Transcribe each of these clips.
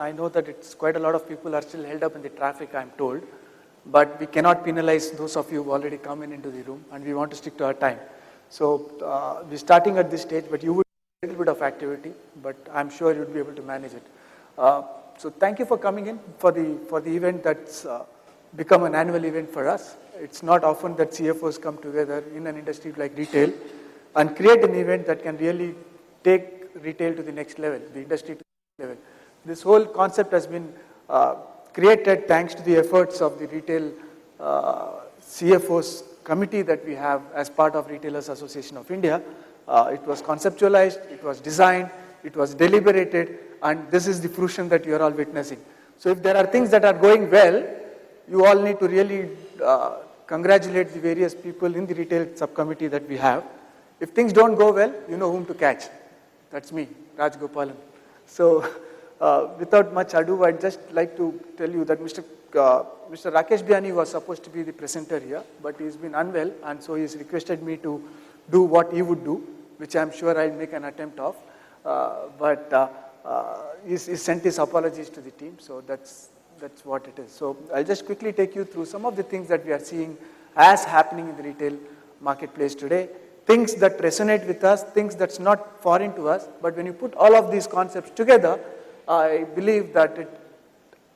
I know that it's quite a lot of people are still held up in the traffic, I'm told, but we cannot penalize those of you who already come into the room, and we want to stick to our time. So we're starting at this stage, but you would do a little bit of activity, but I'm sure you'd be able to manage it. So thank you for coming in for the event that's become an annual event for us. It's not often that CFOs come together in an industry like retail and create an event that can really take retail to the next level, the industry to the next level. This whole concept has been created thanks to the efforts of the Retail CFO Committee that we have as part of Retailers Association of India. It was conceptualized, it was designed, it was deliberated, and this is the fruition that you are all witnessing. So if there are things that are going well, you all need to really congratulate the various people in the Retail Subcommittee that we have. If things don't go well, you know whom to catch. That's me, Rajagopalan. So without much ado, I'd just like to tell you that Mr. Rakesh Biani was supposed to be the presenter here, but he's been unwell, and so he's requested me to do what he would do, which I'm sure I'll make an attempt of. He sent his apologies to the team, so that's what it is. So I'll just quickly take you through some of the things that we are seeing as happening in the retail marketplace today. Things that resonate with us, things that's not foreign to us, but when you put all of these concepts together, I believe that it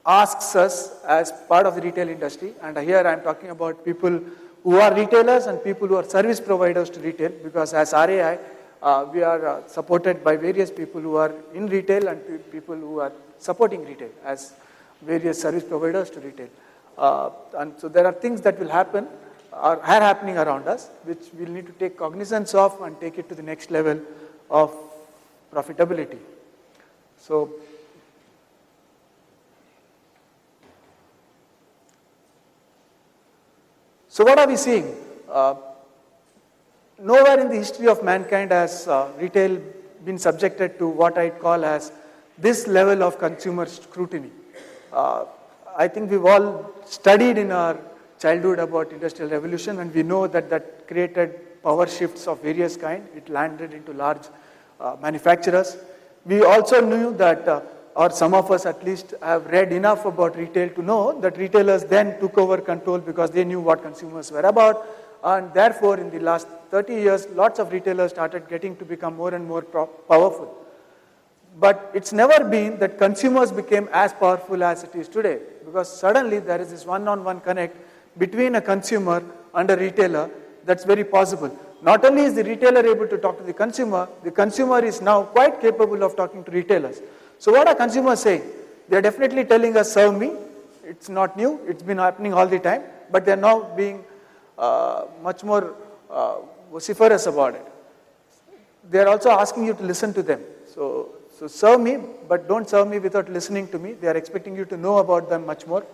asks us as part of the retail industry, and here I'm talking about people who are retailers and people who are service providers to retail, because as RAI, we are supported by various people who are in retail and people who are supporting retail as various service providers to retail. And so there are things that will happen or are happening around us, which we'll need to take cognizance of and take it to the next level of profitability. So what are we seeing? Nowhere in the history of mankind has retail been subjected to what I'd call as this level of consumer scrutiny. I think we've all studied in our childhood about Industrial Revolution, and we know that created power shifts of various kinds. It landed into large manufacturers. We also knew that or some of us at least have read enough about retail to know that retailers then took over control because they knew what consumers were about, and therefore in the last 30 years lots of retailers started getting to become more and more powerful. But it's never been that consumers became as powerful as it is today, because suddenly there is this one-on-one connect between a consumer and a retailer that's very possible. Not only is the retailer able to talk to the consumer is now quite capable of talking to retailers. So what are consumers saying? They're definitely telling us, serve me. It's not new, it's been happening all the time, but they're now being much more vociferous about it. They're also asking you to listen to them. So serve me, but don't serve me without listening to me. They are expecting you to know about them much more.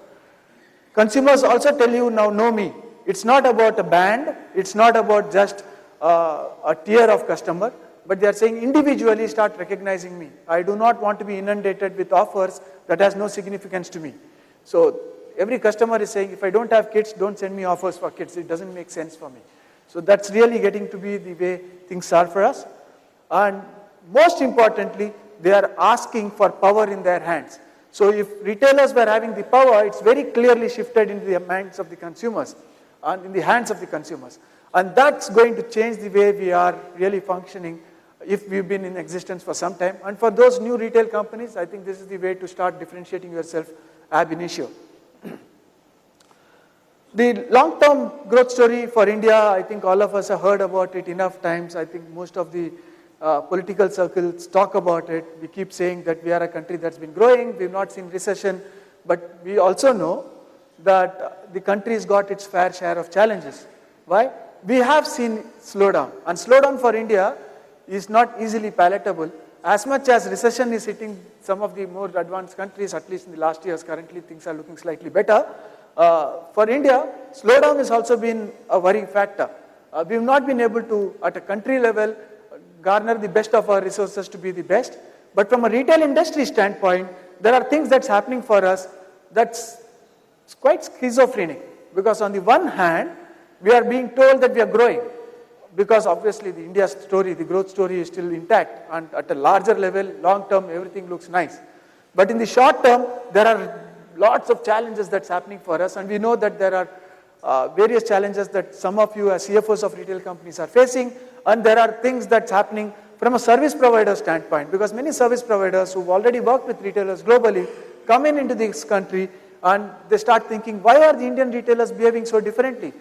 Consumers also tell you now, know me. It's not about a band, it's not about just a tier of customer, but they are saying individually start recognizing me. I do not want to be inundated with offers that has no significance to me. So every customer is saying, if I don't have kids, don't send me offers for kids. It doesn't make sense for me. So that's really getting to be the way things are for us. And most importantly, they are asking for power in their hands. So if retailers were having the power, it's very clearly shifted into the minds of the consumers and in the hands of the consumers. And that's going to change the way we are really functioning if we've been in existence for some time. And for those new retail companies, I think this is the way to start differentiating yourself ab initio. The long-term growth story for India, I think all of us have heard about it enough times. I think most of the political circles talk about it. We keep saying that we are a country that's been growing, we've not seen recession, but we also know that the country has got its fair share of challenges. Why? We have seen slowdown, and slowdown for India is not easily palatable. As much as recession is hitting some of the more advanced countries, at least in the last years, currently things are looking slightly better. For India, slowdown has also been a worrying factor. We have not been able to, at a country level, garner the best of our resources to be the best. But from a retail industry standpoint, there are things that's happening for us that's quite schizophrenic. Because on the one hand, we are being told that we are growing. Because obviously the India story, the growth story is still intact. And at a larger level, long term, everything looks nice. But in the short term, there are lots of challenges that's happening for us, and we know that there are various challenges that some of you as CFOs of retail companies are facing, and there are things that's happening from a service provider standpoint, because many service providers who've already worked with retailers globally come into this country and they start thinking, why are the Indian retailers behaving so differently?